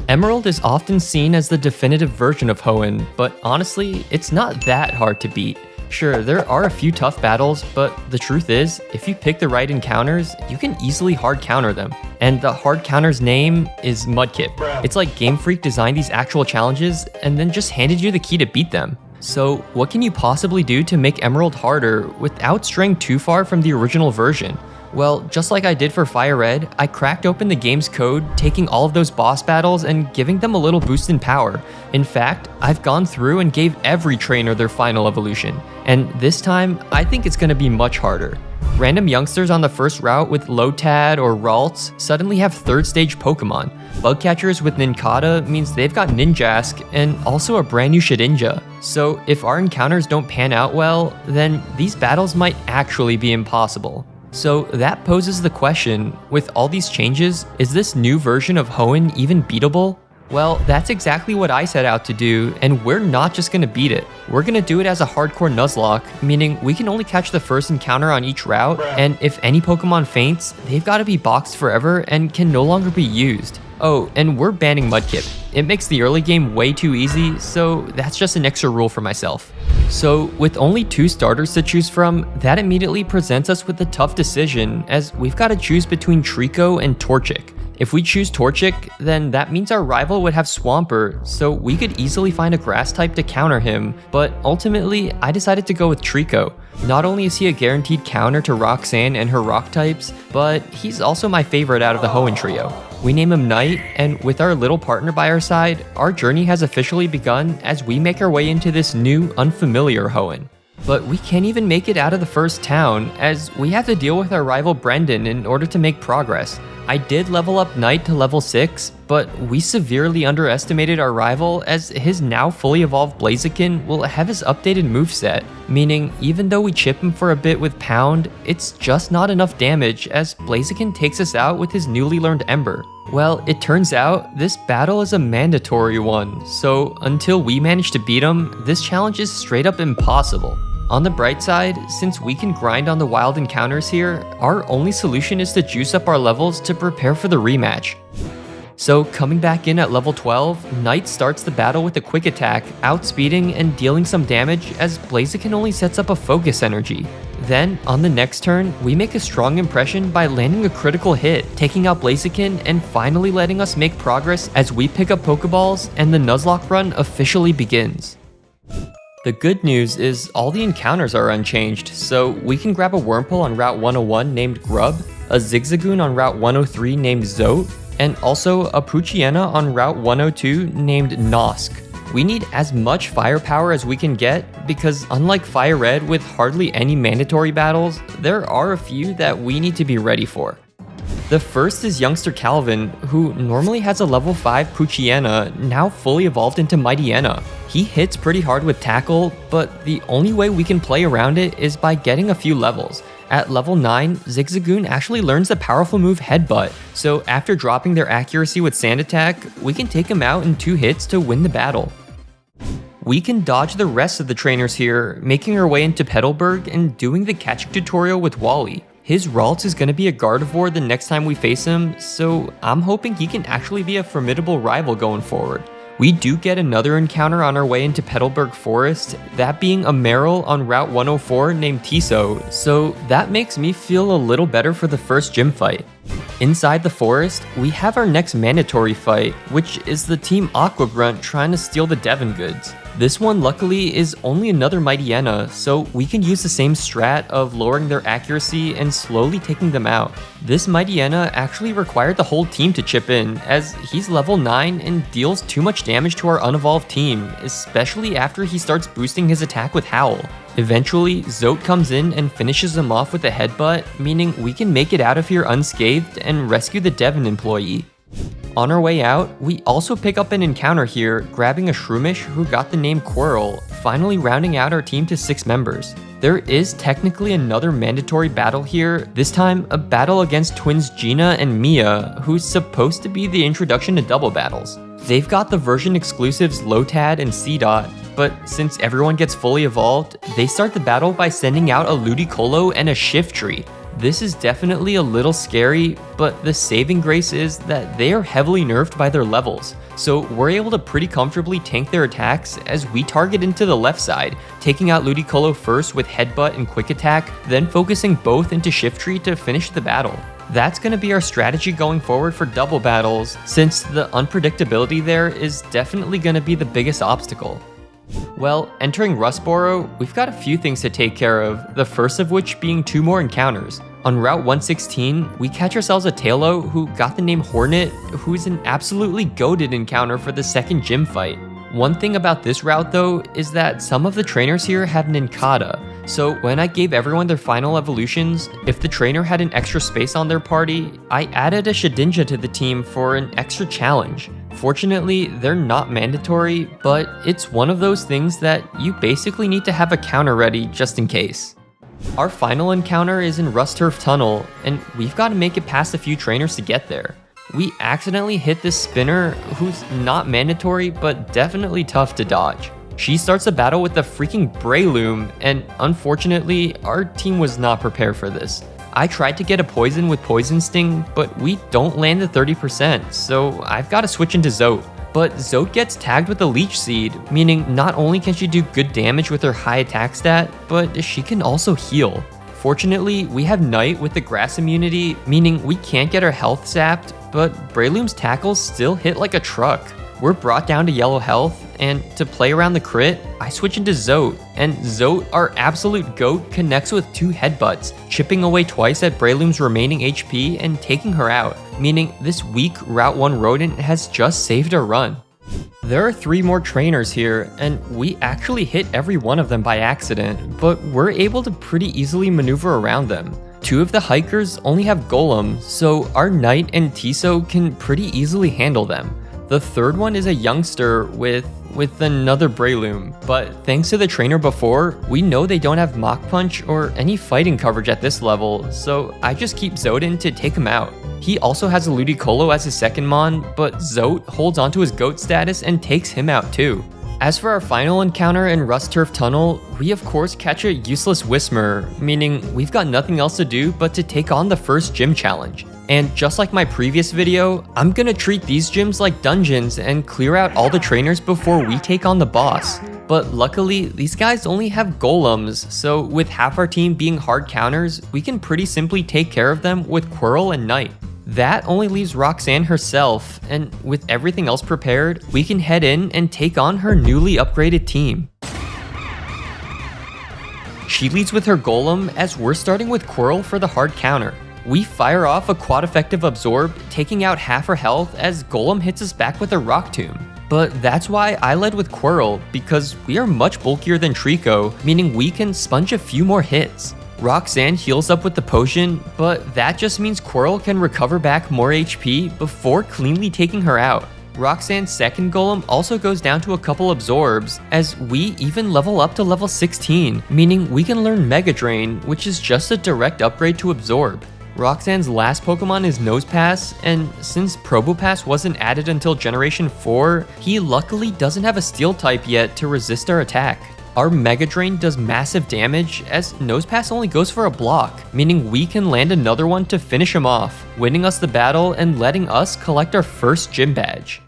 Emerald is often seen as the definitive version of Hoenn, but honestly, it's not that hard to beat. Sure, there are a few tough battles, but the truth is, if you pick the right encounters, you can easily hard counter them. And the hard counter's name is Mudkip. It's like Game Freak designed these actual challenges and then just handed you the key to beat them. So what can you possibly do to make Emerald harder without straying too far from the original version? Well, just like I did for Fire Red, I cracked open the game's code, taking all of those boss battles and giving them a little boost in power. In fact, I've gone through and gave every trainer their final evolution, and this time, I think it's going to be much harder. Random youngsters on the first route with Lotad or Ralts suddenly have third stage Pokémon. Bug catchers with Nincada means they've got Ninjask and also a brand new Shedinja. So if our encounters don't pan out well, then these battles might actually be impossible. So that poses the question, with all these changes, is this new version of Hoenn even beatable? Well, that's exactly what I set out to do, and we're not just gonna beat it. We're gonna do it as a hardcore Nuzlocke, meaning we can only catch the first encounter on each route, and if any Pokemon faints, they've gotta be boxed forever and can no longer be used. Oh, and we're banning Mudkip. It makes the early game way too easy, so that's just an extra rule for myself. So with only 2 starters to choose from, that immediately presents us with a tough decision, as we've got to choose between Treecko and Torchic. If we choose Torchic, then that means our rival would have Swampert, so we could easily find a grass type to counter him, but ultimately I decided to go with Treecko. Not only is he a guaranteed counter to Roxanne and her rock types, but he's also my favorite out of the Hoenn trio. We name him Knight, and with our little partner by our side, our journey has officially begun as we make our way into this new, unfamiliar Hoenn. But we can't even make it out of the first town, as we have to deal with our rival Brendan in order to make progress. I did level up Knight to level 6, but we severely underestimated our rival as his now fully evolved Blaziken will have his updated moveset, meaning even though we chip him for a bit with Pound, it's just not enough damage as Blaziken takes us out with his newly learned Ember. Well, it turns out this battle is a mandatory one, so until we manage to beat him, this challenge is straight up impossible. On the bright side, since we can grind on the wild encounters here, our only solution is to juice up our levels to prepare for the rematch. So coming back in at level 12, Knight starts the battle with a quick attack, outspeeding and dealing some damage as Blaziken only sets up a focus energy. Then, on the next turn, we make a strong impression by landing a critical hit, taking out Blaziken and finally letting us make progress as we pick up Pokeballs and the Nuzlocke run officially begins. The good news is all the encounters are unchanged, so we can grab a Wurmple on Route 101 named Grub, a Zigzagoon on Route 103 named Zote, and also a Poochyena on Route 102 named Nosk. We need as much firepower as we can get because unlike Fire Red with hardly any mandatory battles, there are a few that we need to be ready for. The first is youngster Calvin, who normally has a level 5 Poochyena, now fully evolved into Mightyena. He hits pretty hard with Tackle, but the only way we can play around it is by getting a few levels. At level 9, Zigzagoon actually learns the powerful move Headbutt, so after dropping their accuracy with Sand Attack, we can take him out in 2 hits to win the battle. We can dodge the rest of the trainers here, making our way into Petalburg and doing the catching tutorial with Wally. His Ralts is going to be a Gardevoir the next time we face him, so I'm hoping he can actually be a formidable rival going forward. We do get another encounter on our way into Petalburg Forest, that being a Marill on Route 104 named Tiso, so that makes me feel a little better for the first gym fight. Inside the forest, we have our next mandatory fight, which is the Team Aqua Grunt trying to steal the Devon goods. This one luckily is only another Mightyena, so we can use the same strat of lowering their accuracy and slowly taking them out. This Mightyena actually required the whole team to chip in, as he's level 9 and deals too much damage to our unevolved team, especially after he starts boosting his attack with Howl. Eventually, Zote comes in and finishes him off with a headbutt, meaning we can make it out of here unscathed and rescue the Devon employee. On our way out, we also pick up an encounter here, grabbing a Shroomish who got the name Quirrell, finally rounding out our team to 6 members. There is technically another mandatory battle here, this time a battle against twins Gina and Mia, who's supposed to be the introduction to double battles. They've got the version exclusives Lotad and C-Dot, but since everyone gets fully evolved, they start the battle by sending out a Ludicolo and a Shiftry. This is definitely a little scary, but the saving grace is that they are heavily nerfed by their levels, so we're able to pretty comfortably tank their attacks as we target into the left side, taking out Ludicolo first with Headbutt and Quick Attack, then focusing both into Shift Tree to finish the battle. That's going to be our strategy going forward for double battles, since the unpredictability there is definitely going to be the biggest obstacle. Well, entering Rustboro, we've got a few things to take care of, the first of which being 2 more encounters. On Route 116, we catch ourselves a Tailo who got the name Hornet, who's an absolutely goated encounter for the second gym fight. One thing about this route though is that some of the trainers here have Nincada, so when I gave everyone their final evolutions, if the trainer had an extra space on their party, I added a Shedinja to the team for an extra challenge. Fortunately, they're not mandatory, but it's one of those things that you basically need to have a counter ready just in case. Our final encounter is in Rust Turf Tunnel, and we've got to make it past a few trainers to get there. We accidentally hit this spinner who's not mandatory, but definitely tough to dodge. She starts the battle with the freaking Breloom, and unfortunately, our team was not prepared for this. I tried to get a poison with Poison Sting, but we don't land the 30%, so I've got to switch into Zote. But Zote gets tagged with a Leech Seed, meaning not only can she do good damage with her high attack stat, but she can also heal. Fortunately, we have Night with the grass immunity, meaning we can't get our health sapped, but Breloom's tackles still hit like a truck. We're brought down to yellow health, and to play around the crit, I switch into Zote, and Zote, our absolute GOAT, connects with 2 headbutts, chipping away twice at Breloom's remaining HP and taking her out, meaning this weak Route 1 rodent has just saved our run. There are 3 more trainers here, and we actually hit every one of them by accident, but we're able to pretty easily maneuver around them. 2 of the hikers only have Golem, so our Knight and Tiso can pretty easily handle them. The third one is a youngster with another Breloom, but thanks to the trainer before, we know they don't have Mach Punch or any fighting coverage at this level, so I just keep Zote in to take him out. He also has a Ludicolo as his second Mon, but Zote holds onto his GOAT status and takes him out too. As for our final encounter in Rust Turf Tunnel, we of course catch a useless Whismer, meaning we've got nothing else to do but to take on the first gym challenge. And just like my previous video, I'm gonna treat these gyms like dungeons and clear out all the trainers before we take on the boss. But luckily, these guys only have golems, so with half our team being hard counters, we can pretty simply take care of them with Quirrell and Knight. That only leaves Roxanne herself, and with everything else prepared, we can head in and take on her newly upgraded team. She leads with her golem as we're starting with Quirrell for the hard counter. We fire off a quad effective absorb, taking out half her health as Golem hits us back with a Rock Tomb. But that's why I led with Quirrell, because we are much bulkier than Trico, meaning we can sponge a few more hits. Roxanne heals up with the potion, but that just means Quirrell can recover back more HP before cleanly taking her out. Roxanne's second golem also goes down to a couple absorbs, as we even level up to level 16, meaning we can learn Mega Drain, which is just a direct upgrade to absorb. Roxanne's last Pokemon is Nosepass, and since Probopass wasn't added until Generation 4, he luckily doesn't have a Steel type yet to resist our attack. Our Mega Drain does massive damage as Nosepass only goes for a block, meaning we can land another one to finish him off, winning us the battle and letting us collect our first gym badge.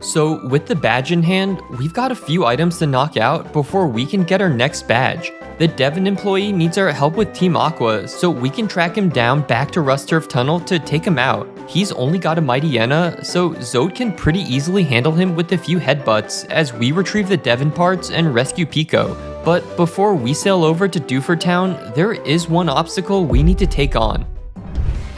So with the badge in hand, we've got a few items to knock out before we can get our next badge. The Devon employee needs our help with Team Aqua, so we can track him down back to Rust Turf Tunnel to take him out. He's only got a Mightyena, so Zote can pretty easily handle him with a few headbutts as we retrieve the Devon parts and rescue Pico. But before we sail over to Dewford Town, there is one obstacle we need to take on.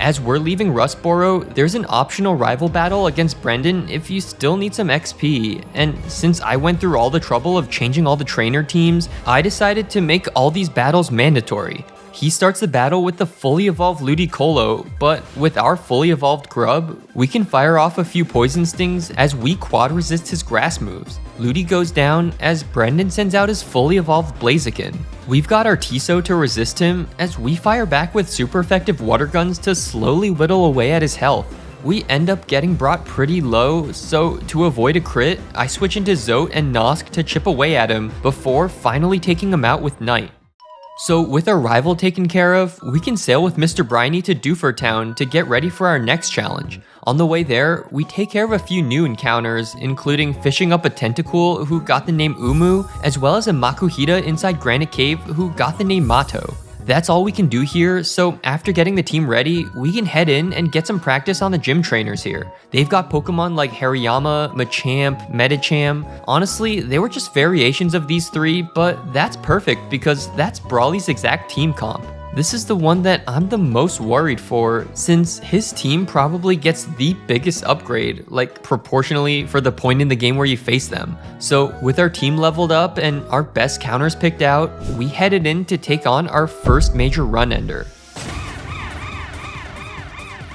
As we're leaving Rustboro, there's an optional rival battle against Brendan if you still need some XP, and since I went through all the trouble of changing all the trainer teams, I decided to make all these battles mandatory. He starts the battle with the fully evolved Ludicolo, but with our fully evolved Grub, we can fire off a few Poison Stings as we quad resist his grass moves. Ludi goes down as Brendan sends out his fully evolved Blaziken. We've got our Tiso to resist him as we fire back with super effective water guns to slowly whittle away at his health. We end up getting brought pretty low, so to avoid a crit, I switch into Zote and Nosk to chip away at him before finally taking him out with Night. So with our rival taken care of, we can sail with Mr. Briny to Doofer Town to get ready for our next challenge. On the way there, we take care of a few new encounters, including fishing up a Tentacool who got the name Umu, as well as a Makuhita inside Granite Cave who got the name Mato. That's all we can do here, so after getting the team ready, we can head in and get some practice on the gym trainers here. They've got Pokemon like Hariyama, Machamp, Medicham. Honestly, they were just variations of these three, but that's perfect because that's Brawly's exact team comp. This is the one that I'm the most worried for, since his team probably gets the biggest upgrade, like proportionally for the point in the game where you face them. So with our team leveled up and our best counters picked out, we headed in to take on our first major run ender.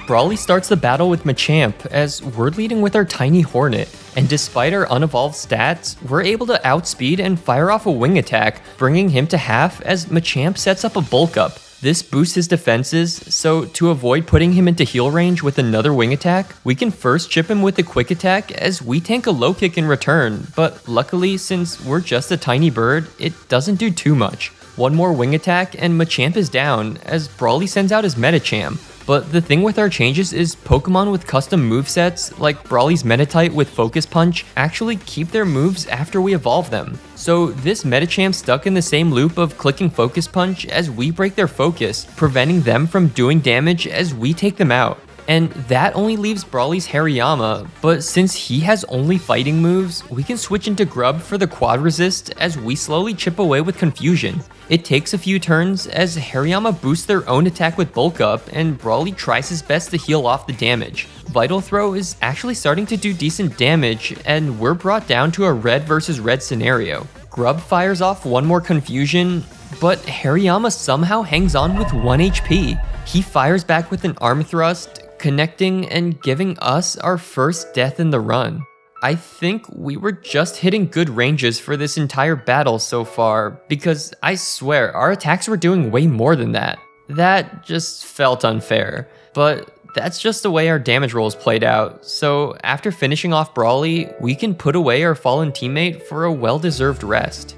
Brawly starts the battle with Machamp as we're leading with our tiny Hornet, and despite our unevolved stats, we're able to outspeed and fire off a wing attack, bringing him to half as Machamp sets up a bulk up. This boosts his defenses, so to avoid putting him into heal range with another wing attack, we can first chip him with a quick attack as we tank a low kick in return, but luckily since we're just a tiny bird, it doesn't do too much. One more wing attack and Machamp is down as Brawly sends out his Medicham. But the thing with our changes is Pokemon with custom movesets, like Brawly's Meditite with Focus Punch, actually keep their moves after we evolve them. So this Medicham stuck in the same loop of clicking Focus Punch as we break their focus, preventing them from doing damage as we take them out. And that only leaves Brawly's Hariyama, but since he has only fighting moves, we can switch into Grub for the quad resist as we slowly chip away with Confusion. It takes a few turns as Hariyama boosts their own attack with Bulk Up and Brawly tries his best to heal off the damage. Vital Throw is actually starting to do decent damage and we're brought down to a red versus red scenario. Grub fires off one more Confusion, but Hariyama somehow hangs on with 1 HP. He fires back with an Arm Thrust, connecting and giving us our first death in the run. I think we were just hitting good ranges for this entire battle so far, because I swear our attacks were doing way more than that. That just felt unfair, but that's just the way our damage rolls played out, so after finishing off Brawly, we can put away our fallen teammate for a well-deserved rest.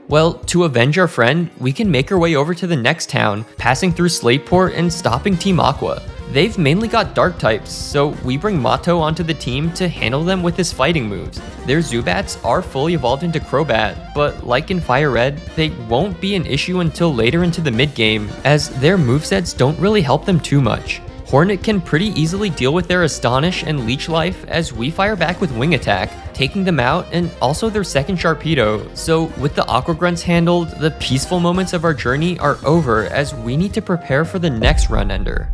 Well, to avenge our friend, we can make our way over to the next town, passing through Slateport and stopping Team Aqua. They've mainly got dark types, so we bring Mato onto the team to handle them with his fighting moves. Their Zubats are fully evolved into Crobat, but like in Fire Red, they won't be an issue until later into the mid-game, as their movesets don't really help them too much. Hornet can pretty easily deal with their Astonish and Leech Life as we fire back with Wing Attack, taking them out and also their second Sharpedo. So with the Aqua Grunts handled, the peaceful moments of our journey are over as we need to prepare for the next run ender.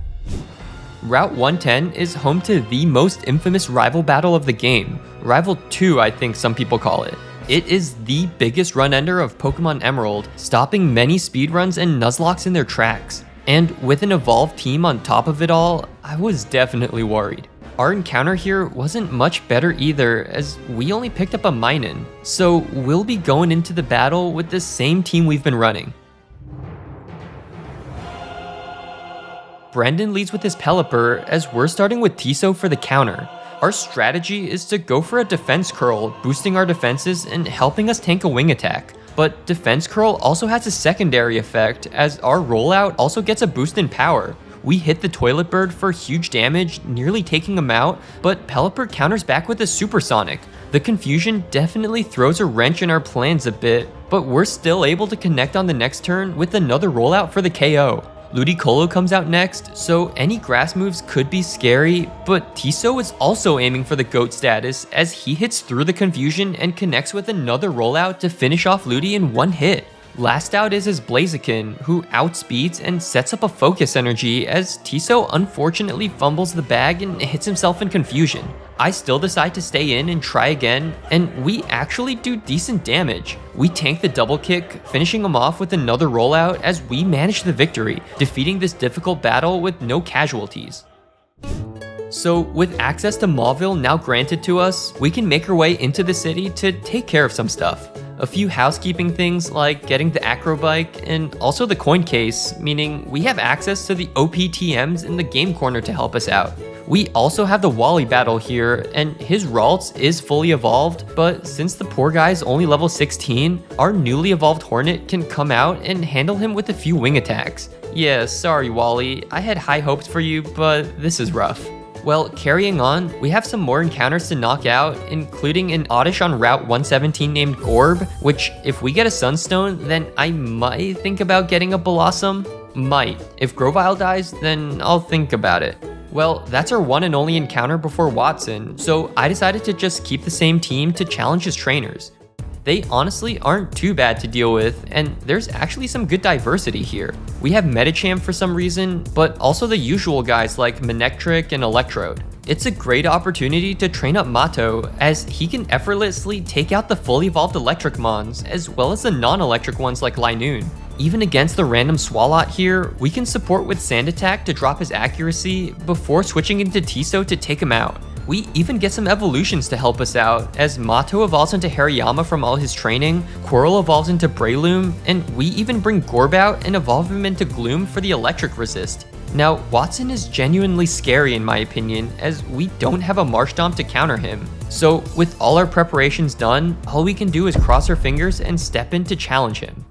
Route 110 is home to the most infamous rival battle of the game. Rival 2, I think some people call it. It is the biggest run ender of Pokemon Emerald, stopping many speedruns and Nuzlocks in their tracks. And with an evolved team on top of it all, I was definitely worried. Our encounter here wasn't much better either, as we only picked up a Minun. So we'll be going into the battle with the same team we've been running. Brendan leads with his Pelipper as we're starting with Tiso for the counter. Our strategy is to go for a Defense Curl, boosting our defenses and helping us tank a wing attack. But Defense Curl also has a secondary effect as our rollout also gets a boost in power. We hit the Toilet Bird for huge damage, nearly taking him out, but Pelipper counters back with a Supersonic. The confusion definitely throws a wrench in our plans a bit, but we're still able to connect on the next turn with another rollout for the KO. Ludicolo comes out next, so any grass moves could be scary, but Tiso is also aiming for the GOAT status as he hits through the confusion and connects with another rollout to finish off Ludi in one hit. Last out is his Blaziken, who outspeeds and sets up a focus energy as Tiso unfortunately fumbles the bag and hits himself in confusion. I still decide to stay in and try again, and we actually do decent damage. We tank the double kick, finishing him off with another rollout as we manage the victory, defeating this difficult battle with no casualties. So with access to Mauville now granted to us, we can make our way into the city to take care of some stuff. A few housekeeping things like getting the Acro Bike and also the coin case, meaning we have access to the OPTMs in the game corner to help us out. We also have the Wally battle here, and his Ralts is fully evolved, but since the poor guy's only level 16, our newly evolved Hornet can come out and handle him with a few wing attacks. Yeah, sorry Wally, I had high hopes for you, but this is rough. Well, carrying on, we have some more encounters to knock out, including an Oddish on Route 117 named Gorb, which if we get a Sunstone, then I might think about getting a Blossom. Might. If Grovyle dies, then I'll think about it. Well, that's our one and only encounter before Wattson, so I decided to just keep the same team to challenge his trainers. They honestly aren't too bad to deal with, and there's actually some good diversity here. We have Machamp for some reason, but also the usual guys like Manectric and Electrode. It's a great opportunity to train up Mato, as he can effortlessly take out the fully evolved electric mons, as well as the non-electric ones like Linoon. Even against the random Swalot here, we can support with Sand Attack to drop his accuracy before switching into Tiso to take him out. We even get some evolutions to help us out, as Mato evolves into Hariyama from all his training, Quirrell evolves into Breloom, and we even bring Gorb out and evolve him into Gloom for the electric resist. Now, Wattson is genuinely scary in my opinion, as we don't have a Marshtomp to counter him. So with all our preparations done, all we can do is cross our fingers and step in to challenge him.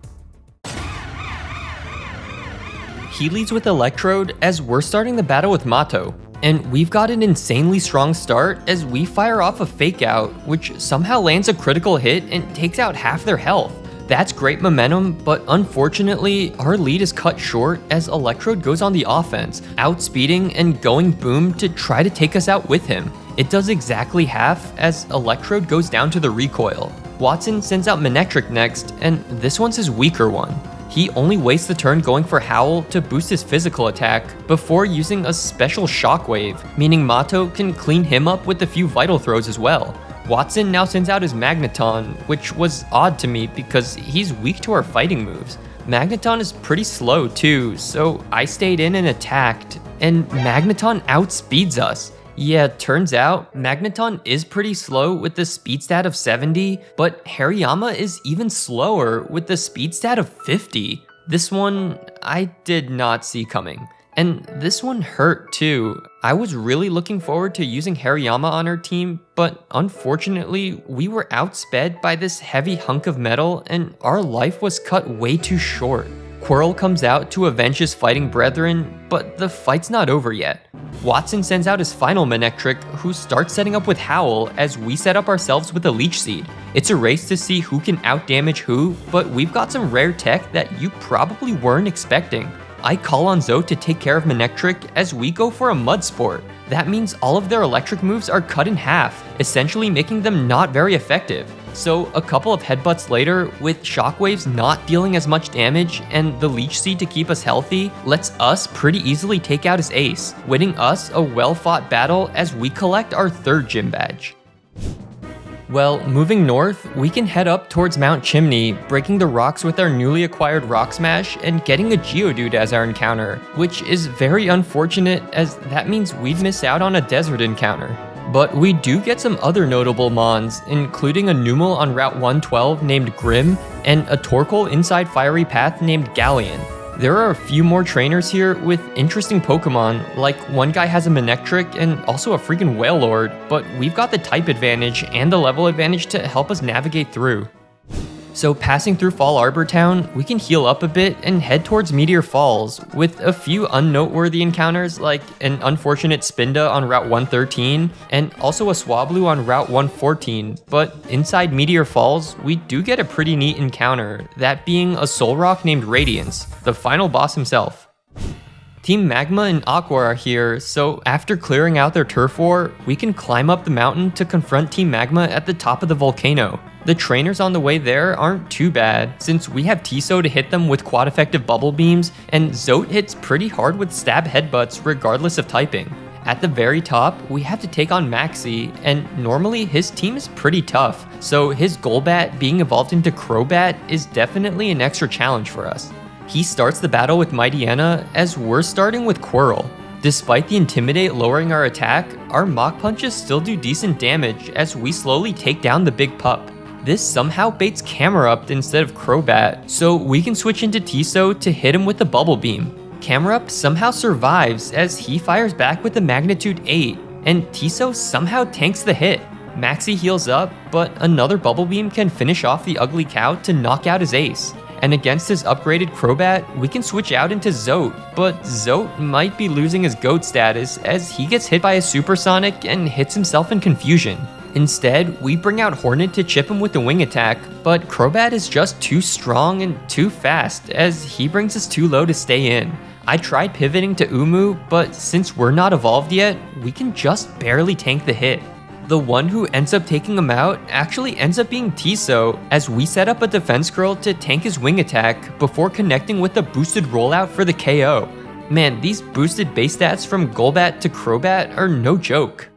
He leads with Electrode as we're starting the battle with Mato. And we've got an insanely strong start as we fire off a Fake Out, which somehow lands a critical hit and takes out half their health. That's great momentum, but unfortunately, our lead is cut short as Electrode goes on the offense, outspeeding and going boom to try to take us out with him. It does exactly half as Electrode goes down to the recoil. Wattson sends out Manectric next, and this one's his weaker one. He only wastes the turn going for Howl to boost his physical attack before using a special Shockwave, meaning Mato can clean him up with a few Vital Throws as well. Wattson now sends out his Magneton, which was odd to me because he's weak to our fighting moves. Magneton is pretty slow too, so I stayed in and attacked, and Magneton outspeeds us. Yeah, turns out, Magneton is pretty slow with the speed stat of 70, but Hariyama is even slower with the speed stat of 50. This one, I did not see coming. And this one hurt too. I was really looking forward to using Hariyama on our team, but unfortunately, we were outsped by this heavy hunk of metal and our life was cut way too short. Quirrell comes out to avenge his fighting brethren, but the fight's not over yet. Wattson sends out his final Manectric, who starts setting up with Howl as we set up ourselves with a Leech Seed. It's a race to see who can outdamage who, but we've got some rare tech that you probably weren't expecting. I call on Zote to take care of Manectric as we go for a Mud Sport. That means all of their electric moves are cut in half, essentially making them not very effective. So a couple of headbutts later, with Shockwaves not dealing as much damage and the Leech Seed to keep us healthy, lets us pretty easily take out his ace, winning us a well-fought battle as we collect our third gym badge. Well, moving north, we can head up towards Mount Chimney, breaking the rocks with our newly acquired Rock Smash and getting a Geodude as our encounter, which is very unfortunate as that means we'd miss out on a desert encounter. But we do get some other notable mons, including a Numel on Route 112 named Grim, and a Torkoal inside Fiery Path named Galleon. There are a few more trainers here with interesting Pokemon, like one guy has a Manectric and also a freaking Wailord, but we've got the type advantage and the level advantage to help us navigate through. So passing through Fall Arbor Town, we can heal up a bit and head towards Meteor Falls, with a few unnoteworthy encounters like an unfortunate Spinda on Route 113, and also a Swablu on Route 114, but inside Meteor Falls, we do get a pretty neat encounter, that being a Solrock named Radiance, the final boss himself. Team Magma and Aqua are here, so after clearing out their turf war, we can climb up the mountain to confront Team Magma at the top of the volcano. The trainers on the way there aren't too bad, since we have Tiso to hit them with quad effective bubble beams, and Zote hits pretty hard with stab headbutts regardless of typing. At the very top, we have to take on Maxie, and normally his team is pretty tough, so his Golbat being evolved into Crobat is definitely an extra challenge for us. He starts the battle with Mightyena as we're starting with Quirrell. Despite the Intimidate lowering our attack, our Mach Punches still do decent damage as we slowly take down the big pup. This somehow baits Camerupt instead of Crobat, so we can switch into Tiso to hit him with the Bubble Beam. Camerupt somehow survives as he fires back with the magnitude 8, and Tiso somehow tanks the hit. Maxie heals up, but another Bubble Beam can finish off the ugly cow to knock out his ace. And against his upgraded Crobat, we can switch out into Zote, but Zote might be losing his GOAT status as he gets hit by a Supersonic and hits himself in confusion. Instead, we bring out Hornet to chip him with the wing attack, but Crobat is just too strong and too fast as he brings us too low to stay in. I tried pivoting to Umu, but since we're not evolved yet, we can just barely tank the hit. The one who ends up taking him out actually ends up being Tiso, as we set up a defense curl to tank his wing attack before connecting with a boosted rollout for the KO. Man, these boosted base stats from Golbat to Crobat are no joke.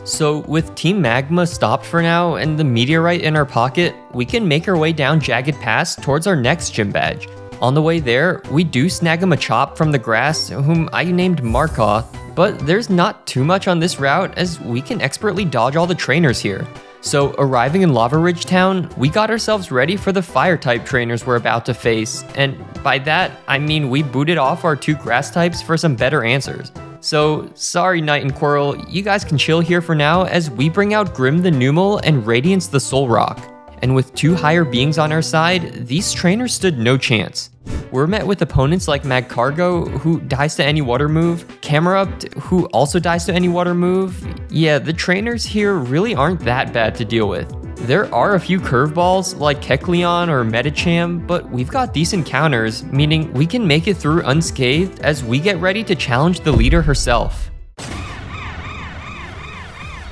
So with Team Magma stopped for now and the meteorite in our pocket, we can make our way down Jagged Pass towards our next gym badge. On the way there, we do snag a Machop from the grass, whom I named Markoth, but there's not too much on this route as we can expertly dodge all the trainers here. So arriving in Lava Ridge Town, we got ourselves ready for the fire type trainers we're about to face, and by that, I mean we booted off our 2 grass types for some better answers. So sorry Knight and Quirrell, you guys can chill here for now as we bring out Grim the Numel and Radiance the Soul Rock. And with 2 higher beings on our side, these trainers stood no chance. We're met with opponents like Magcargo, who dies to any water move, Camerupt, who also dies to any water move. Yeah, the trainers here really aren't that bad to deal with. There are a few curveballs like Kecleon or Medicham, but we've got decent counters, meaning we can make it through unscathed as we get ready to challenge the leader herself.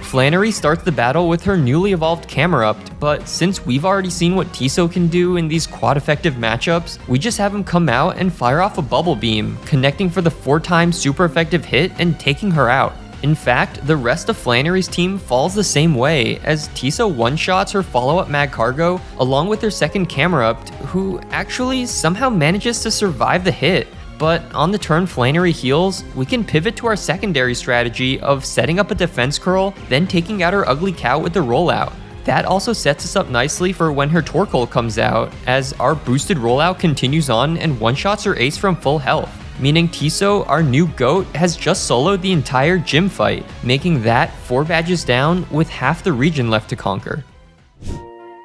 Flannery starts the battle with her newly evolved Camerupt, but since we've already seen what Tiso can do in these quad-effective matchups, we just have him come out and fire off a Bubble Beam, connecting for the 4-time super effective hit and taking her out. In fact, the rest of Flannery's team falls the same way, as Tiso one-shots her follow-up Magcargo along with her second Camerupt, who actually somehow manages to survive the hit. But on the turn Flannery heals, we can pivot to our secondary strategy of setting up a defense curl, then taking out her ugly cow with the rollout. That also sets us up nicely for when her Torkoal comes out, as our boosted rollout continues on and one-shots her ace from full health. Meaning Tiso, our new GOAT, has just soloed the entire gym fight, making that 4 badges down with half the region left to conquer.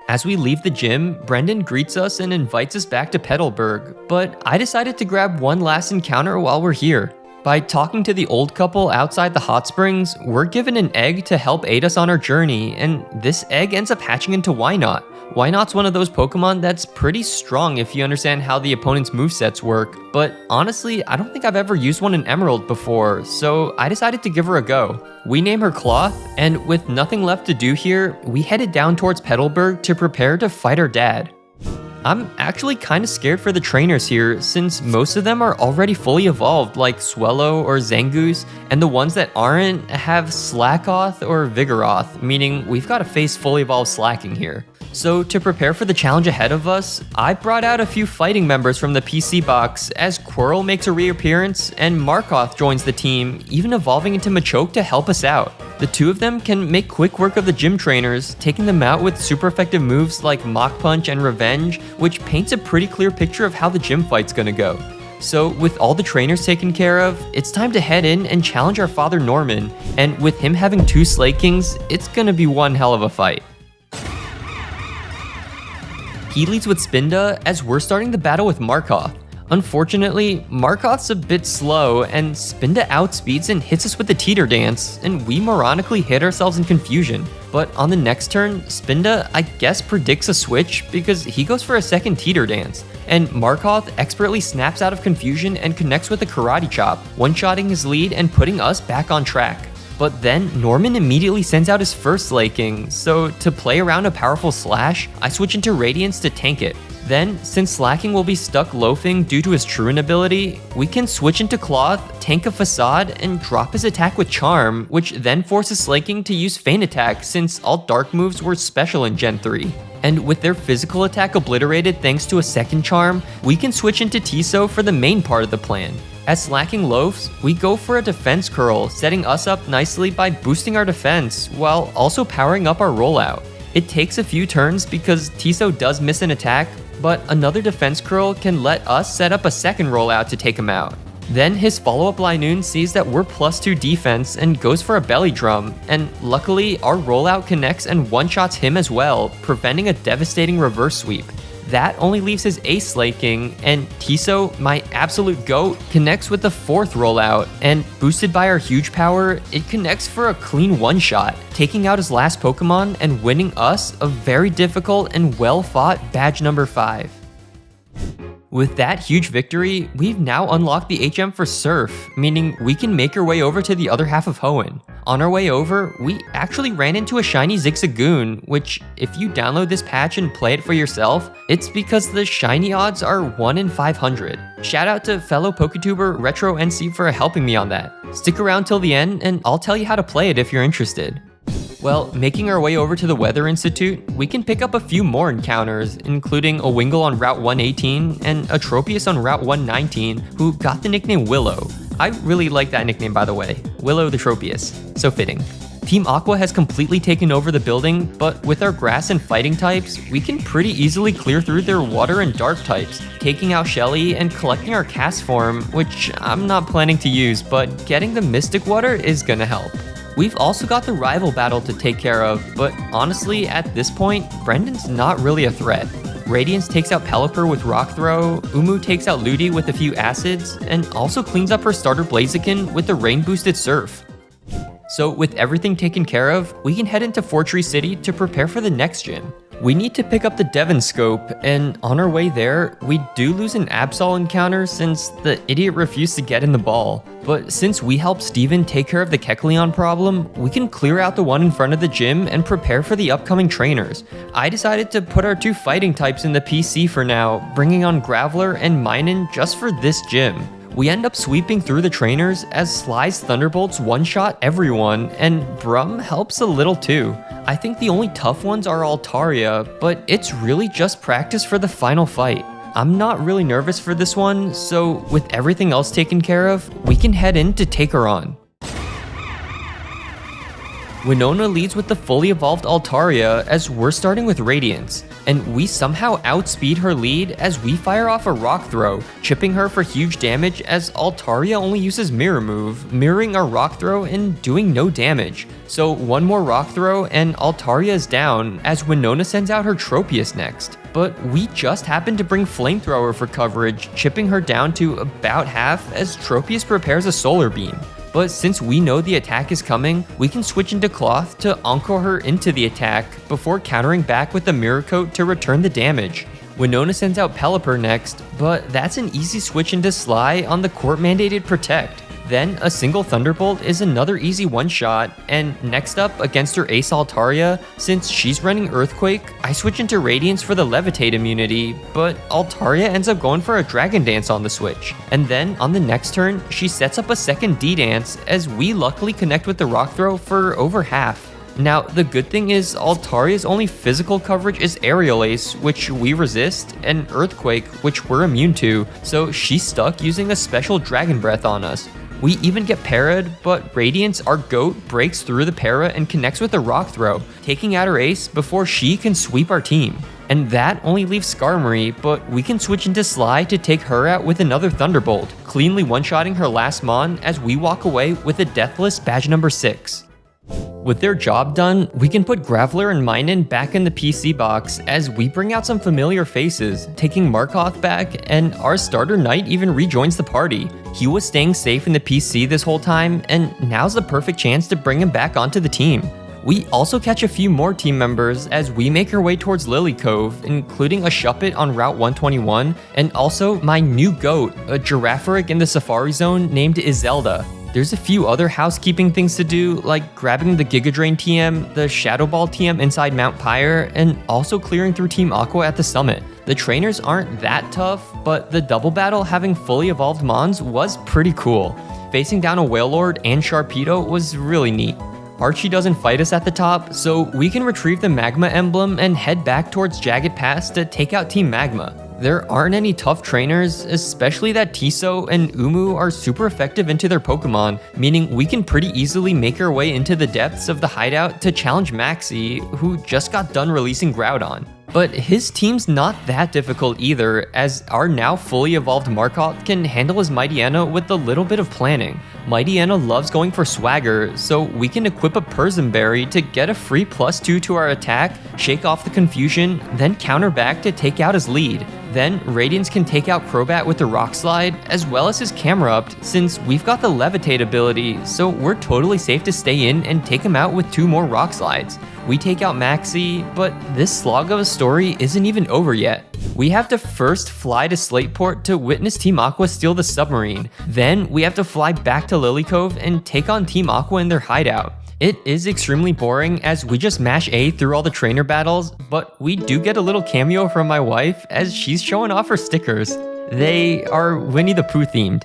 As we leave the gym, Brendan greets us and invites us back to Petalburg, but I decided to grab one last encounter while we're here. By talking to the old couple outside the hot springs, we're given an egg to help aid us on our journey, and this egg ends up hatching into Wynot. Wynot's one of those Pokemon that's pretty strong if you understand how the opponent's movesets work, but honestly, I don't think I've ever used one in Emerald before, so I decided to give her a go. We name her Cloth, and with nothing left to do here, we headed down towards Petalburg to prepare to fight our dad. I'm actually kinda scared for the trainers here, since most of them are already fully evolved like Swellow or Zangoose, and the ones that aren't have Slakoth or Vigoroth, meaning we've gotta face fully evolved Slaking here. So to prepare for the challenge ahead of us, I brought out a few fighting members from the PC box as Quirrell makes a reappearance and Markoth joins the team, even evolving into Machop to help us out. The 2 of them can make quick work of the gym trainers, taking them out with super effective moves like Mach Punch and Revenge, which paints a pretty clear picture of how the gym fight's gonna go. So with all the trainers taken care of, it's time to head in and challenge our father Norman, and with him having 2 Slakings, it's gonna be one hell of a fight. He leads with Spinda as we're starting the battle with Markoth. Unfortunately, Markoth's a bit slow, and Spinda outspeeds and hits us with the Teeter Dance, and we moronically hit ourselves in confusion. But on the next turn, Spinda, I guess, predicts a switch because he goes for a second Teeter Dance, and Markoth expertly snaps out of confusion and connects with a Karate Chop, one-shotting his lead and putting us back on track. But then Norman immediately sends out his first Slaking, so to play around a powerful slash, I switch into Radiance to tank it. Then, since Slaking will be stuck loafing due to his Truant ability, we can switch into Cloth, tank a Facade, and drop his attack with Charm, which then forces Slaking to use Feint Attack since all dark moves were special in Gen 3. And with their physical attack obliterated thanks to a second Charm, we can switch into Tiso for the main part of the plan. As Slaking loafs, we go for a defense curl, setting us up nicely by boosting our defense, while also powering up our rollout. It takes a few turns because Tiso does miss an attack, but another defense curl can let us set up a second rollout to take him out. Then his follow-up Linoon sees that we're +2 defense and goes for a belly drum, and luckily our rollout connects and one-shots him as well, preventing a devastating reverse sweep. That only leaves his ace Slaking, and Tiso, my absolute GOAT, connects with the 4th rollout, and boosted by our huge power, it connects for a clean one-shot, taking out his last Pokemon and winning us a very difficult and well-fought badge number 5. With that huge victory, we've now unlocked the HM for Surf, meaning we can make our way over to the other half of Hoenn. On our way over, we actually ran into a shiny Zigzagoon, which if you download this patch and play it for yourself, it's because the shiny odds are 1 in 500. Shout out to fellow PokeTuber Retro NC for helping me on that. Stick around till the end and I'll tell you how to play it if you're interested. Well, making our way over to the Weather Institute, we can pick up a few more encounters, including a Wingull on Route 118 and a Tropius on Route 119, who got the nickname Willow. I really like that nickname, by the way. Willow the Tropius. So fitting. Team Aqua has completely taken over the building, but with our grass and fighting types, we can pretty easily clear through their water and dark types, taking out Shelly and collecting our cast form, which I'm not planning to use, but getting the Mystic Water is gonna help. We've also got the rival battle to take care of, but honestly, at this point, Brendan's not really a threat. Radiance takes out Pelipper with Rock Throw, Umu takes out Ludi with a few Acids, and also cleans up her starter Blaziken with the Rain-boosted Surf. So with everything taken care of, we can head into Fortree City to prepare for the next gym. We need to pick up the Devon Scope, and on our way there, we do lose an Absol encounter since the idiot refused to get in the ball. But since we helped Steven take care of the Kecleon problem, we can clear out the one in front of the gym and prepare for the upcoming trainers. I decided to put our 2 fighting types in the PC for now, bringing on Graveler and Minun just for this gym. We end up sweeping through the trainers as Sly's Thunderbolts one-shot everyone, and Brum helps a little too. I think the only tough ones are Altaria, but it's really just practice for the final fight. I'm not really nervous for this one, so with everything else taken care of, we can head in to take her on. Winona leads with the fully evolved Altaria as we're starting with Radiance, and we somehow outspeed her lead as we fire off a Rock Throw, chipping her for huge damage as Altaria only uses Mirror Move, mirroring our Rock Throw and doing no damage. So one more Rock Throw and Altaria is down as Winona sends out her Tropius next. But we just happen to bring Flamethrower for coverage, chipping her down to about half as Tropius prepares a Solar Beam. But since we know the attack is coming, we can switch into Cloth to Encore her into the attack before countering back with the Mirror Coat to return the damage. Winona sends out Pelipper next, but that's an easy switch into Sly on the court-mandated Protect. Then a single Thunderbolt is another easy one-shot, and next up against her ace Altaria, since she's running Earthquake, I switch into Radiance for the Levitate immunity, but Altaria ends up going for a Dragon Dance on the switch. And then on the next turn, she sets up a second D-Dance as we luckily connect with the Rock Throw for over half. Now, the good thing is Altaria's only physical coverage is Aerial Ace, which we resist, and Earthquake, which we're immune to, so she's stuck using a special Dragon Breath on us. We even get parried, but Radiance, our GOAT, breaks through the para and connects with a Rock Throw, taking out her ace before she can sweep our team. And that only leaves Skarmory, but we can switch into Sly to take her out with another Thunderbolt, cleanly one-shotting her last Mon as we walk away with a Deathless badge number 6. With their job done, we can put Graveler and Minun back in the PC box as we bring out some familiar faces, taking Markoth back, and our starter Knight even rejoins the party. He was staying safe in the PC this whole time, and now's the perfect chance to bring him back onto the team. We also catch a few more team members as we make our way towards Lily Cove, including a Shuppet on Route 121, and also my new GOAT, a Giraffaric in the Safari Zone named Izelda. There's a few other housekeeping things to do, like grabbing the Giga Drain TM, the Shadow Ball TM inside Mount Pyre, and also clearing through Team Aqua at the summit. The trainers aren't that tough, but the double battle having fully evolved Mons was pretty cool. Facing down a Wailord and Sharpedo was really neat. Archie doesn't fight us at the top, so we can retrieve the Magma emblem and head back towards Jagged Pass to take out Team Magma. There aren't any tough trainers, especially that Tiso and Umu are super effective into their Pokemon, meaning we can pretty easily make our way into the depths of the hideout to challenge Maxie, who just got done releasing Groudon. But his team's not that difficult either, as our now fully evolved Machop can handle his Mightyena with a little bit of planning. Mightyena loves going for swagger, so we can equip a Persim Berry to get a free +2 to our attack, shake off the confusion, then counter back to take out his lead. Then, Radiance can take out Crobat with the Rock Slide, as well as his Camera Up, since we've got the Levitate ability, so we're totally safe to stay in and take him out with 2 more Rock Slides. We take out Maxie, but this slog of a story isn't even over yet. We have to first fly to Slateport to witness Team Aqua steal the submarine. Then, we have to fly back to Lily Cove and take on Team Aqua in their hideout. It is extremely boring as we just mash A through all the trainer battles, but we do get a little cameo from my wife as she's showing off her stickers. They are Winnie the Pooh themed.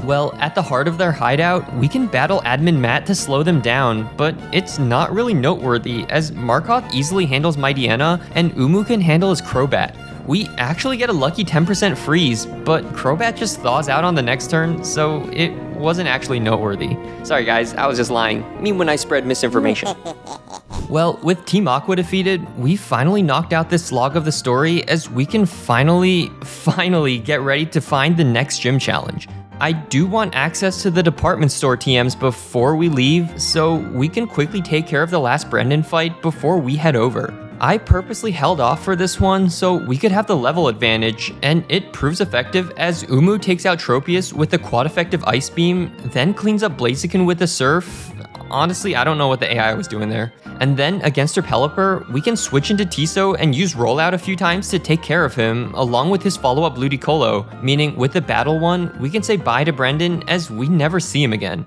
Well, at the heart of their hideout, we can battle Admin Matt to slow them down, but it's not really noteworthy as Machop easily handles Mightyena and Umu can handle his Crobat. We actually get a lucky 10% freeze, but Crobat just thaws out on the next turn, so it wasn't actually noteworthy. Sorry guys, I was just lying. Me when I spread misinformation. Well, with Team Aqua defeated, we finally knocked out this slog of the story as we can finally get ready to find the next gym challenge. I do want access to the department store TMs before we leave, so we can quickly take care of the last Brendan fight before we head over. I purposely held off for this one so we could have the level advantage, and it proves effective as Umu takes out Tropius with the quad effective Ice Beam, then cleans up Blaziken with the Surf. Honestly, I don't know what the AI was doing there. And then against her Pelipper, we can switch into Tiso and use Rollout a few times to take care of him, along with his follow-up Ludicolo, meaning with the battle one, we can say bye to Brendan as we never see him again.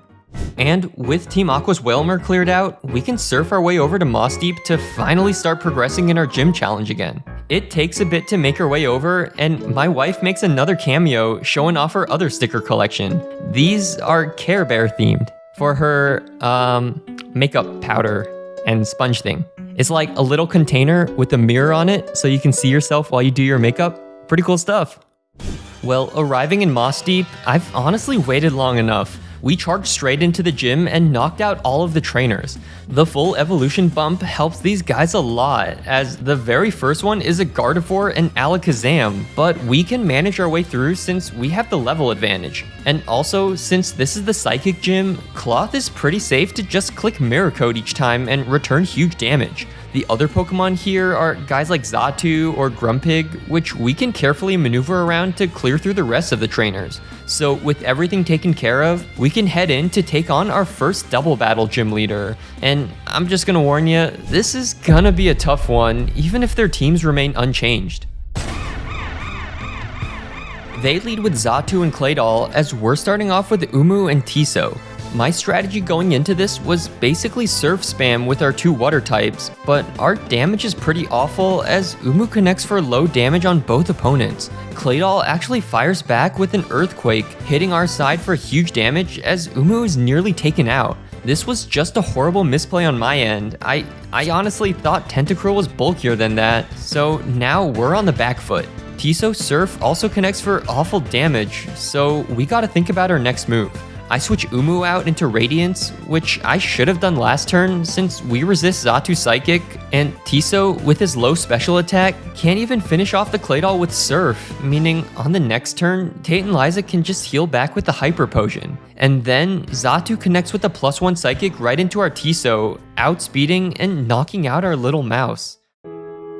And with Team Aqua's Whalmer cleared out, we can surf our way over to Moss Deep to finally start progressing in our gym challenge again. It takes a bit to make our way over, and my wife makes another cameo showing off her other sticker collection. These are Care Bear themed for her makeup powder and sponge thing. It's like a little container with a mirror on it so you can see yourself while you do your makeup. Pretty cool stuff. Well, arriving in Moss Deep, I've honestly waited long enough. We charged straight into the gym and knocked out all of the trainers. The full evolution bump helps these guys a lot, as the very first one is a Gardevoir and Alakazam, but we can manage our way through since we have the level advantage. And also, since this is the Psychic gym, Cloth is pretty safe to just click Mirror Code each time and return huge damage. The other Pokemon here are guys like Xatu or Grumpig, which we can carefully maneuver around to clear through the rest of the trainers. So with everything taken care of, we can head in to take on our first double battle gym leader. And I'm just gonna warn you, this is gonna be a tough one, even if their teams remain unchanged. They lead with Xatu and Claydol as we're starting off with Umu and Tiso. My strategy going into this was basically surf spam with our 2 water types, but our damage is pretty awful as Umu connects for low damage on both opponents. Claydol actually fires back with an Earthquake, hitting our side for huge damage as Umu is nearly taken out. This was just a horrible misplay on my end. I honestly thought Tentacruel was bulkier than that, so now we're on the back foot. Tiso Surf also connects for awful damage, so we gotta think about our next move. I switch Umu out into Radiance, which I should have done last turn since we resist Xatu Psychic, and Tiso, with his low special attack, can't even finish off the Claydol with Surf, meaning on the next turn, Tate Liza can just heal back with the Hyper Potion. And then Xatu connects with the +1 Psychic right into our Tiso, outspeeding and knocking out our little mouse.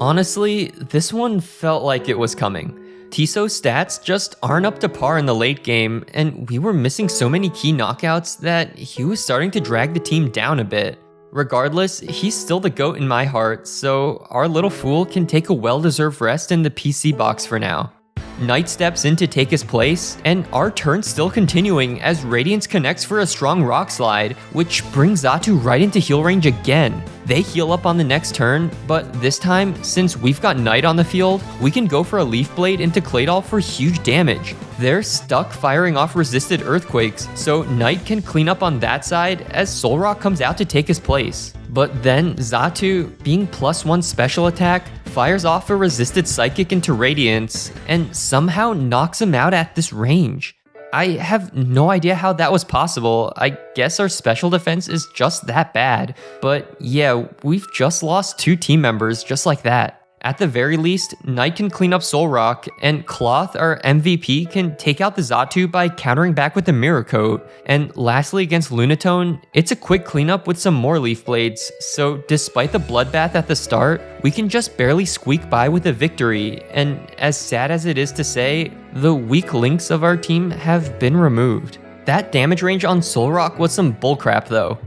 Honestly, this one felt like it was coming. Tiso's stats just aren't up to par in the late game, and we were missing so many key knockouts that he was starting to drag the team down a bit. Regardless, he's still the GOAT in my heart, so our little fool can take a well-deserved rest in the PC box for now. Knight steps in to take his place, and our turn's still continuing as Radiance connects for a strong Rock Slide, which brings Xatu right into heal range again. They heal up on the next turn, but this time, since we've got Knight on the field, we can go for a Leaf Blade into Claydol for huge damage. They're stuck firing off resisted Earthquakes, so Knight can clean up on that side as Solrock comes out to take his place. But then Xatu, being +1 special attack, fires off a resisted Psychic into Radiance, and somehow knocks him out at this range. I have no idea how that was possible. I guess our special defense is just that bad. But yeah, we've just lost 2 team members just like that. At the very least, Knight can clean up Solrock, and Cloth, our MVP, can take out the Xatu by countering back with the Mirror Coat. And lastly, against Lunatone, it's a quick cleanup with some more Leaf Blades, so despite the bloodbath at the start, we can just barely squeak by with a victory, and as sad as it is to say, the weak links of our team have been removed. That damage range on Solrock was some bullcrap though.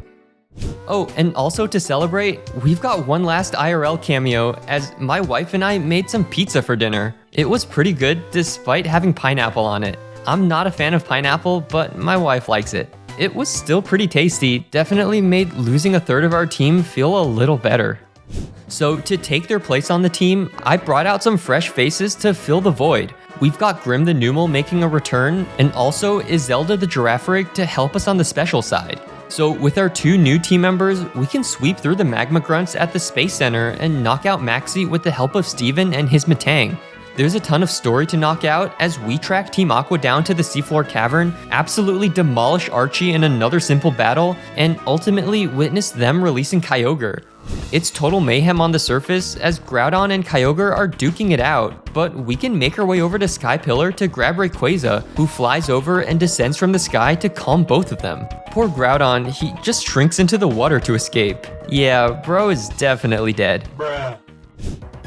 Oh, and also to celebrate, we've got one last IRL cameo as my wife and I made some pizza for dinner. It was pretty good despite having pineapple on it. I'm not a fan of pineapple, but my wife likes it. It was still pretty tasty, definitely made losing a third of our team feel a little better. So to take their place on the team, I brought out some fresh faces to fill the void. We've got Grim the Numal making a return, and also Izelda the Girafarig to help us on the special side. So with our 2 new team members, we can sweep through the Magma Grunts at the Space Center and knock out Maxie with the help of Steven and his Metang. There's a ton of story to knock out as we track Team Aqua down to the Seafloor Cavern, absolutely demolish Archie in another simple battle, and ultimately witness them releasing Kyogre. It's total mayhem on the surface as Groudon and Kyogre are duking it out, but we can make our way over to Sky Pillar to grab Rayquaza, who flies over and descends from the sky to calm both of them. Poor Groudon, he just shrinks into the water to escape. Yeah, bro is definitely dead. Bruh.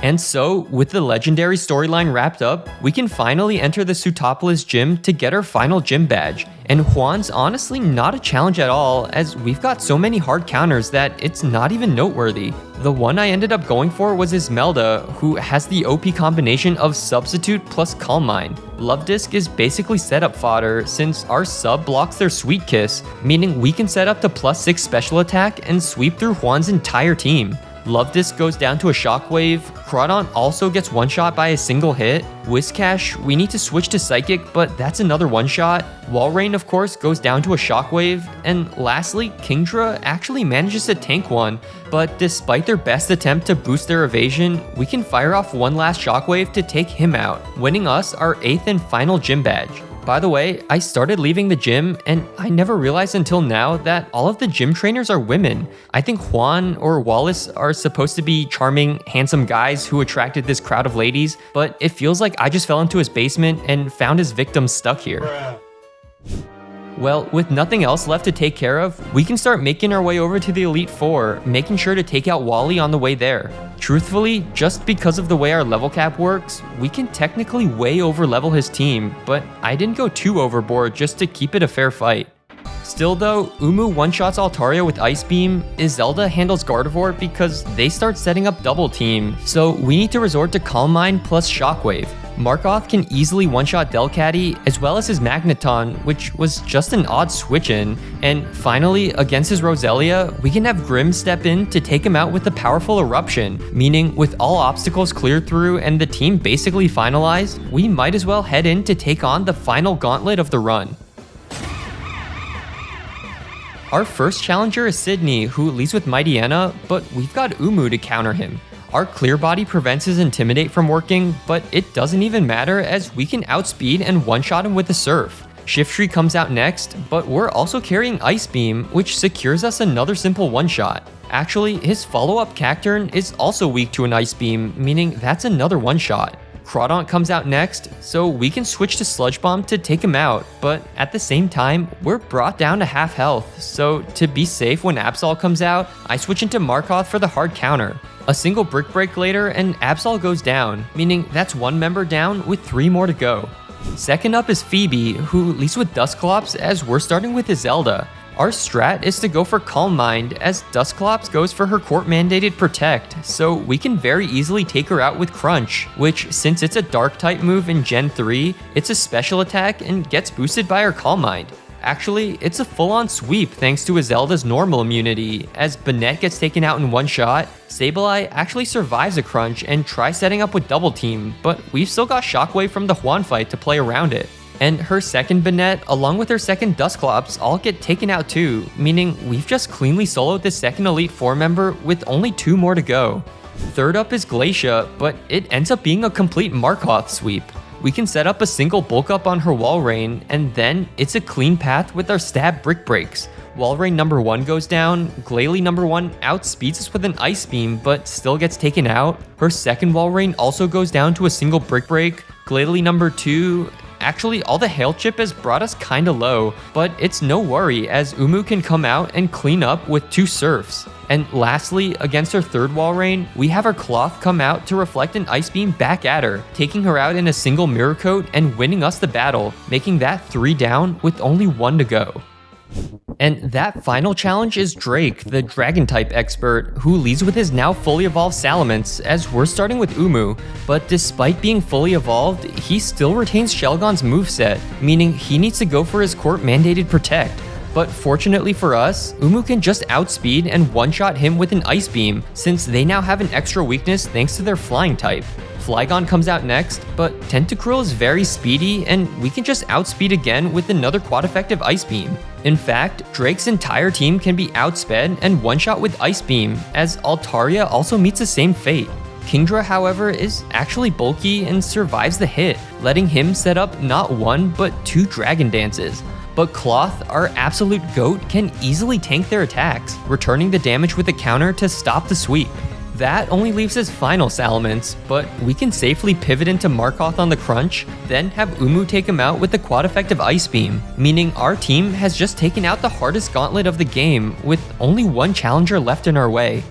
And so, with the legendary storyline wrapped up, we can finally enter the Sootopolis gym to get our final gym badge. And Juan's honestly not a challenge at all, as we've got so many hard counters that it's not even noteworthy. The one I ended up going for was Ismelda, who has the OP combination of Substitute plus Calm Mind. Love Disc is basically setup fodder since our sub blocks their Sweet Kiss, meaning we can set up to +6 special attack and sweep through Juan's entire team. Love Disc goes down to a Shockwave, Crawdon also gets one-shot by a single hit, Whiscash, we need to switch to Psychic, but that's another one-shot, Walrein of course goes down to a Shockwave, and lastly, Kingdra actually manages to tank one, but despite their best attempt to boost their evasion, we can fire off one last Shockwave to take him out, winning us our 8th and final gym badge. By the way, I started leaving the gym and I never realized until now that all of the gym trainers are women. I think Juan or Wallace are supposed to be charming, handsome guys who attracted this crowd of ladies, but it feels like I just fell into his basement and found his victims stuck here. Well, with nothing else left to take care of, we can start making our way over to the Elite Four, making sure to take out Wally on the way there. Truthfully, just because of the way our level cap works, we can technically way over level his team, but I didn't go too overboard just to keep it a fair fight. Still though, Umu one-shots Altaria with Ice Beam, Izelda handles Gardevoir because they start setting up double team, so we need to resort to Calm Mind plus Shockwave. Markoth can easily one-shot Delcatty as well as his Magneton, which was just an odd switch-in, and finally, against his Roselia, we can have Grim step in to take him out with the powerful Eruption, meaning with all obstacles cleared through and the team basically finalized, we might as well head in to take on the final gauntlet of the run. Our first challenger is Sydney, who leads with Mightyena, but we've got Umu to counter him. Our Clear Body prevents his Intimidate from working, but it doesn't even matter as we can outspeed and one-shot him with a Surf. Shiftry comes out next, but we're also carrying Ice Beam, which secures us another simple one-shot. Actually, his follow-up Cacturn is also weak to an Ice Beam, meaning that's another one-shot. Crawdaunt comes out next, so we can switch to Sludge Bomb to take him out, but at the same time, we're brought down to half health, so to be safe when Absol comes out, I switch into Markoth for the hard counter. A single Brick Break later and Absol goes down, meaning that's one member down with 3 more to go. Second up is Phoebe, who leads with Dusclops as we're starting with Izelda. Our strat is to go for Calm Mind as Dusclops goes for her court-mandated Protect, so we can very easily take her out with Crunch, which since it's a Dark-type move in Gen 3, it's a special attack and gets boosted by her Calm Mind. Actually, it's a full-on sweep thanks to Izelda's normal immunity, as Banette gets taken out in one shot, Sableye actually survives a Crunch and tries setting up with Double Team, but we've still got Shockwave from the Juan fight to play around it. And her second Banette, along with her second Dusclops, all get taken out too, meaning we've just cleanly soloed the second Elite Four member with only 2 more to go. Third up is Glacia, but it ends up being a complete Markoth sweep. We can set up a single bulk up on her Walrein, and then it's a clean path with our stab Brick Breaks. Walrein number 1 goes down, Glalie number 1 outspeeds us with an Ice Beam but still gets taken out. Her second Walrein also goes down to a single Brick Break. Glalie number 2... Actually, all the Hail Chip has brought us kinda low, but it's no worry as Umu can come out and clean up with 2 Surfs. And lastly, against her third Walrein, we have our Cloth come out to reflect an Ice Beam back at her, taking her out in a single Mirror Coat and winning us the battle, making that 3 down with only 1 to go. And that final challenge is Drake, the Dragon-type expert, who leads with his now fully evolved Salamence, as we're starting with Umu, but despite being fully evolved, he still retains Shelgon's moveset, meaning he needs to go for his court-mandated Protect. But fortunately for us, Umu can just outspeed and one-shot him with an Ice Beam, since they now have an extra weakness thanks to their Flying type. Flygon comes out next, but Tentacruel is very speedy and we can just outspeed again with another quad-effective Ice Beam. In fact, Drake's entire team can be outsped and one-shot with Ice Beam, as Altaria also meets the same fate. Kingdra, however, is actually bulky and survives the hit, letting him set up not 1 but 2 Dragon Dances. But Cloth, our absolute GOAT, can easily tank their attacks, returning the damage with a counter to stop the sweep. That only leaves his final Salamence, but we can safely pivot into Markoth on the crunch, then have Umu take him out with the quad-effective Ice Beam, meaning our team has just taken out the hardest gauntlet of the game, with only 1 challenger left in our way.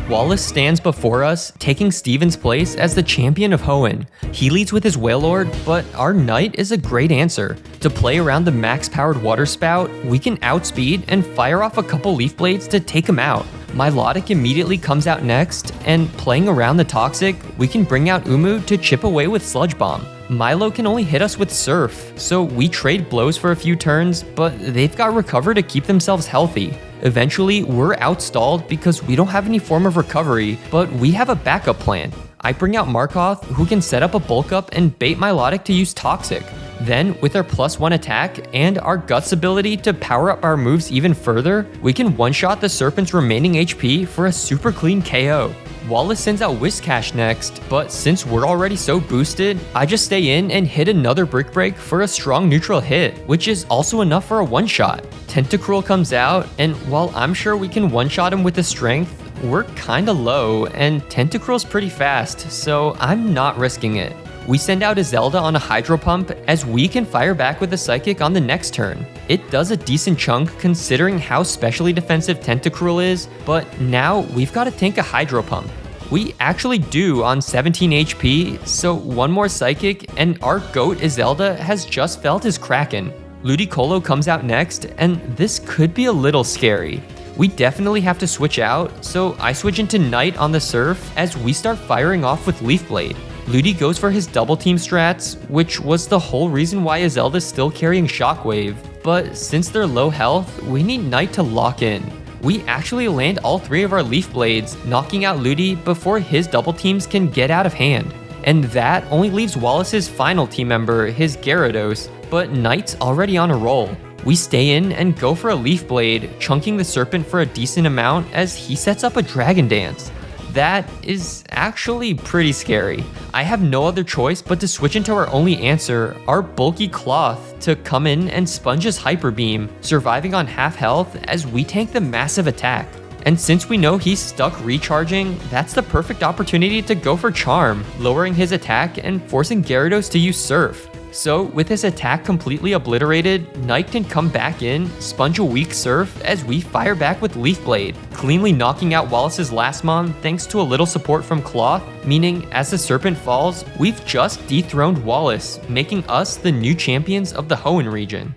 Wallace stands before us, taking Steven's place as the champion of Hoenn. He leads with his Wailord, but our Knight is a great answer. To play around the max-powered Water Spout, we can outspeed and fire off a couple Leaf Blades to take him out. Milotic immediately comes out next, and playing around the Toxic, we can bring out Umu to chip away with Sludge Bomb. Milo can only hit us with Surf, so we trade blows for a few turns, but they've got Recover to keep themselves healthy. Eventually, we're outstalled because we don't have any form of recovery, but we have a backup plan. I bring out Markoth, who can set up a bulk up and bait Milotic to use Toxic. Then, with our +1 attack and our Guts ability to power up our moves even further, we can one-shot the Serpent's remaining HP for a super clean KO. Wallace sends out Whiscash next, but since we're already so boosted, I just stay in and hit another Brick Break for a strong neutral hit, which is also enough for a one-shot. Tentacruel comes out, and while I'm sure we can one-shot him with the strength, we're kinda low, and Tentacruel's pretty fast, so I'm not risking it. We send out a Zelda on a Hydro Pump, as we can fire back with a Psychic on the next turn. It does a decent chunk considering how specially defensive Tentacruel is, but now we've got to tank a Hydro Pump. We actually do on 17 HP, so 1 more Psychic and our GOAT Zelda has just felt his Kraken. Ludicolo comes out next, and this could be a little scary. We definitely have to switch out, so I switch into Knight on the Surf as we start firing off with Leaf Blade. Ludi goes for his double team strats, which was the whole reason why Zelda's still carrying Shockwave, but since they're low health, we need Knight to lock in. We actually land all 3 of our Leaf Blades, knocking out Ludi before his double teams can get out of hand. And that only leaves Wallace's final team member, his Gyarados, but Knight's already on a roll. We stay in and go for a Leaf Blade, chunking the Serpent for a decent amount as he sets up a Dragon Dance. That is actually pretty scary. I have no other choice but to switch into our only answer, our bulky Cloth, to come in and sponge his Hyper Beam, surviving on half health as we tank the massive attack. And since we know he's stuck recharging, that's the perfect opportunity to go for Charm, lowering his attack and forcing Gyarados to use Surf. So with his attack completely obliterated, Knight can come back in, sponge a weak Surf as we fire back with Leaf Blade, cleanly knocking out Wallace's last mon thanks to a little support from Cloth, meaning as the Serpent falls, we've just dethroned Wallace, making us the new champions of the Hoenn region.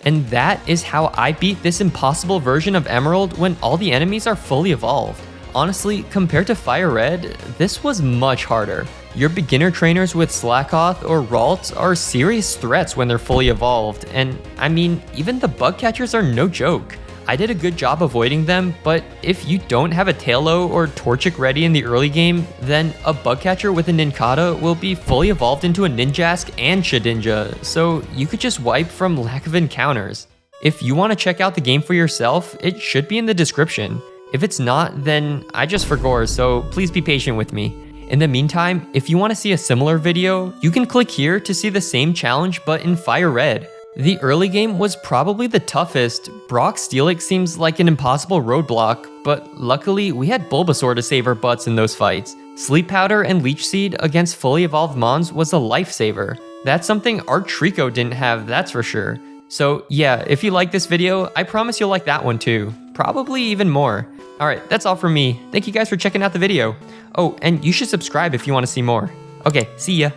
And that is how I beat this impossible version of Emerald when all the enemies are fully evolved. Honestly, compared to Fire Red, this was much harder. Your beginner trainers with Slakoth or Ralt are serious threats when they're fully evolved, and I mean, even the bug catchers are no joke. I did a good job avoiding them, but if you don't have a Tailo or Torchic ready in the early game, then a bug catcher with a Nincada will be fully evolved into a Ninjask and Shedinja, so you could just wipe from lack of encounters. If you want to check out the game for yourself, it should be in the description. If it's not, then I just forgot, so please be patient with me. In the meantime, if you want to see a similar video, you can click here to see the same challenge but in Fire Red. The early game was probably the toughest. Brock Steelix seems like an impossible roadblock, but luckily we had Bulbasaur to save our butts in those fights. Sleep Powder and Leech Seed against fully evolved Mons was a lifesaver. That's something our Trico didn't have, that's for sure. So yeah, if you like this video, I promise you'll like that one too. Probably even more. Alright, that's all from me. Thank you guys for checking out the video. Oh, and you should subscribe if you want to see more. Okay, see ya.